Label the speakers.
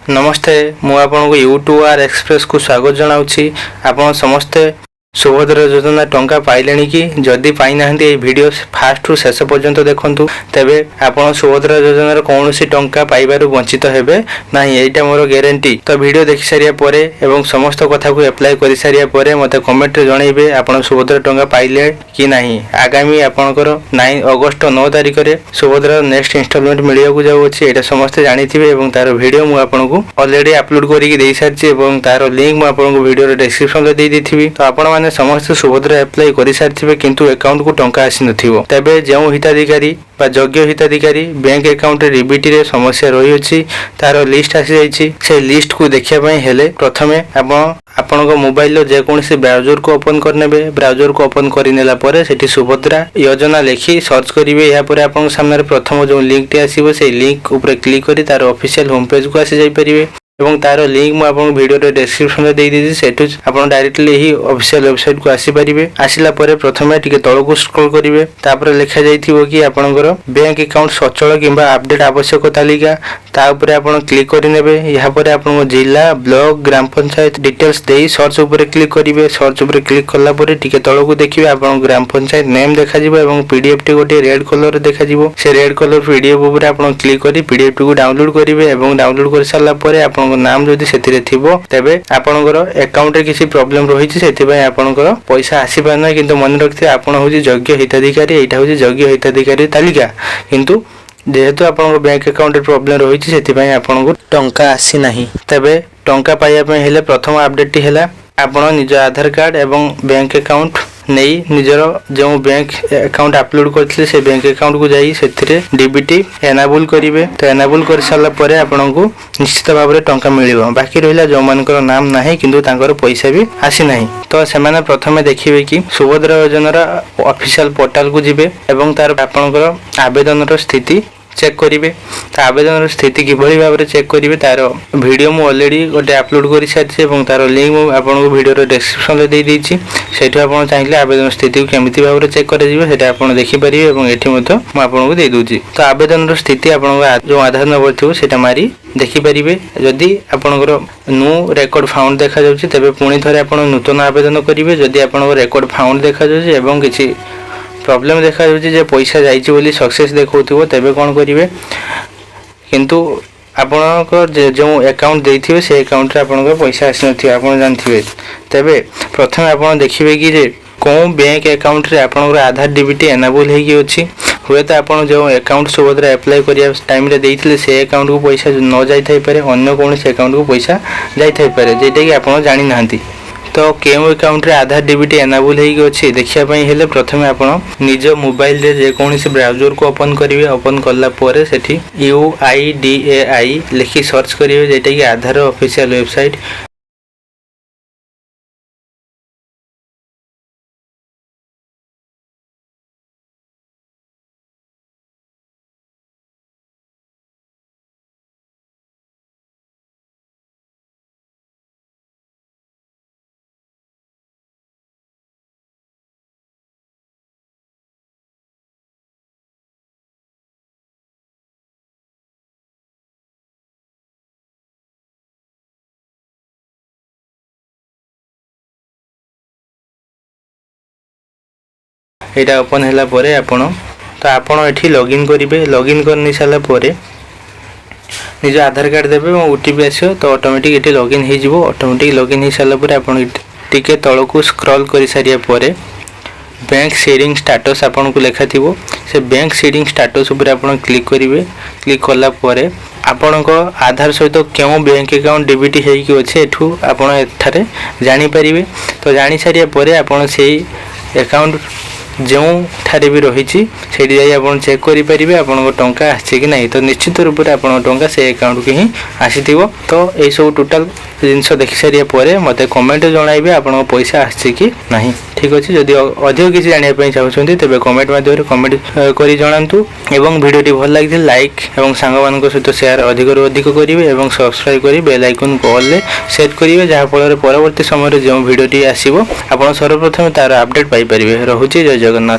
Speaker 1: नमस्ते मु आपन को यूट्यूब एक्सप्रेस को स्वागत जनाऊँगी। आपन समस्ते सुभद्रा योजना टंका पाइले कि जदि पाई ना वीडियो फास्ट रु शेष पर्यंत देखंतु तेबे आपन सुभद्रा योजनार कौन सी टंका पाइबारु वंचित हेबे नाही एटा मोर गारंटी। तो वीडियो देखि सारिया परे एवं समस्त कथा को अप्लाई करि सारिया परे मते कमेंट रे जणाइबे आपन सुभद्रा टंका पाइले कि नाही। आगामी आपनकर 9 अगस्त 9 तारिख रे सुभद्रा नेक्स्ट इंस्टॉलमेंट मिलिया को जाउ अछि। एटा समस्त जानिथिबे एवं तार वीडियो मु आपन को ऑलरेडी अपलोड करि के देई सारछि एवं तार लिंक मु आपन को वीडियो रे डिस्क्रिप्शन रे देई दिथिबी। तो आपन समस्त सुभद्रा अप्लाई कर सारी किंतु अकाउंट को टंका आसी नथिबो तबे जो हिताधिकारी बा योग्य हिताधिकारी बैंक अकाउंट रे डीबीटी रे समस्या रही अछि तार लिस्ट आसी जाइछि। से लिस्ट को देखिया पई हेले प्रथमे आपन को मोबाइल जे कोनसे ब्राउजर को ओपन करनेबे। ब्राउजर को ओपन करिनेला परे सेठी सुभद्रा योजना लेखि सर्च करिवे। या परे आपन सामने प्रथम जो लिंक टी आसीबो से लिंक ऊपर क्लिक करी तार ऑफिशियल होम पेज को आसी जाई परिबे एवं तार लिंक मु आपन वीडियो रे डिस्क्रिप्शन रे देई दिछि। सेटु आपन डायरेक्टली ही ऑफिशियल वेबसाइट को आसी परिबे। आसिला परे प्रथमे टिके तळ को स्क्रॉल करिवे तापर लिखा जाइथिबो कि आपनकर बैंक अकाउंट सचल किबा अपडेट आवश्यक तालिका ता ऊपर आपन क्लिक करि नेबे। या परे आपन जिला ब्लॉक ग्राम पंचायत डिटेल्स देई सर्च ऊपर क्लिक करिवे। सर्च ऊपर क्लिक करला परे टिके तळ को देखिबे आपन ग्राम पंचायत नेम देखा जिवो एवं पीडीएफ टी गोटे रेड कलर रे देखा जिवो। से रेड कलर पीडीएफ ऊपर आपन क्लिक करि पीडीएफ टी को डाउनलोड करिवे एवं डाउनलोड कर साला परे आपन नाम जदि सेतिरे थिबो तबे आपनकर अकाउंट रे किसी प्रॉब्लम रहिछि सेति पय आपनकर पैसा आसी पाना। किंतु मन रखते आपन होछि योग्य हिताधिकारी एटा होछि योग्य हिताधिकारी तालिका किंतु जेहेतु आपन बैंक अकाउंट रे प्रॉब्लम रहिछि सेति पय आपन को टंका आसी नाही। तबे टंका पाइया पय हेले प्रथम अपडेट टी हेला आपन निज आधार कार्ड एवं बैंक अकाउंट नहीं निजर जो बैंक अकाउंट अपलोड करथिले से बैंक अकाउंट को जाई सेथिरे डीबीटी एनाबल करिवे। तो एनाबल कर साला परे आपन को निश्चित भाव रे टंका मिलिबो। बाकी रहिला जो मानकर नाम नाही किंतु तांकर पैसा भी आसी नाही। तो से माने प्रथमे देखिबे कि सुभद्रा योजनार ऑफिशियल पोर्टल को जिबे एवं तार आपनकर आवेदनर स्थिति चेक करिवे। तो आवेदन स्थिति किभली भाव चेक करिवे तार वीडियो मु ऑलरेडी गोटे अपलोड कर सारी एवं तार लिंक मु आपन को वीडियो रे डिस्क्रिप्शन रे दे देछि। सेठी आपन चाहिए आवेदन स्थिति को केमिति भाव चेक कर जिवे सेटा आपन देखि परिबे एवं एठी मते मु आपन को दे दोछि। तो आवेदन स्थिति आपन को जो आधार नंबर थिबो सेटा मारी देखि परिबे। जदि आपनकर नो रेकॉर्ड फाउंड देखा जाउछि तबे पुणी थरे आपन नूतन आवेदन करिवे। जदि आपन रेकॉर्ड फाउंड देखा जाउछि एवं किछि प्रॉब्लम देखा जाउछि जे पैसा जाइछि बोली सक्सेस देखौथिबो तबे कोन करिवे। किंतु आपनकर जो अकाउंट देथिबे से अकाउंट रे आपनकर पैसा आसी नथिबे आपन जानथिबे। तबे प्रथम आपन देखिबे कि जे कोन बैंक अकाउंट रे आपनकर आधार डीबीटी एनाबल हेकि अछि। हुए तो आपन जो अकाउंट सुभद्रा अप्लाई करिया टाइम रे देइथिले से अकाउंट को पैसा न जाई थाई पारे अन्य कोन से अकाउंट को पैसा जाई थाई पारे जेटा कि आपन जानि नाहंती। तो केम अकाउंट रे आधार डीबीटी एनाबल हेकि अछि देखिया पई हेले प्रथमे आपन निज मोबाइल रे जे कोनसी ब्राउजर को ओपन करिवे। ओपन करला परे सेठी UIDAI लिखि सर्च करिवे जेटा कि आधार ऑफिशियल वेबसाइट। एटा ओपन हैला परे आपन तो आपन एठी लॉगिन करिवे। लॉगिन करनी साला परे निज आधार कार्ड देबे और ओटीपी आसीयो तो ऑटोमेटिक एठी लॉगिन हे जिवो। ऑटोमेटिक लॉगिन हे साला परे आपन टिके तळ को स्क्रॉल करि सारिया परे बैंक शेयरिंग स्टेटस आपन को लेखा थिबो। से बैंक शेयरिंग स्टेटस ऊपर आपन क्लिक करिवे। क्लिक करला परे आपन को आधार सहित केउ बैंक अकाउंट डीबीटी हेइ कि अछि एठू आपन एठारे जानि परिबे। तो जानि सारिया परे आपन सेही अकाउंट जो ठारे भी रही से आपन चेक करि परिबे आपन टंका आछि कि नहीं। तो निश्चित रूप से आपन टंका से अकाउंट को ही आसीथिबो। तो ए सब टोटल जिनस देखि सारिया परे मते कमेंट जणाइबे आपन पैसा आछि कि नहीं। ठीक अछि जदि अधिक किछि जानिया पई चाहउछन्ती तबे कमेंट माध्यम रे कमेंट करि जणांतु एवं वीडियोटी भल लागिथिल लाइक एवं सांग मानक सहित शेयर अधिक रु अधिक करिवे एवं सब्सक्राइब करि बेल आइकन को ऑल ले सेट करिवे जहा फल रे परवर्ती समय रे जो वीडियोटी आसीबो आपन सर्वप्रथम तार अपडेट पाई परिवे। रहुछि जय जगन्नाथ।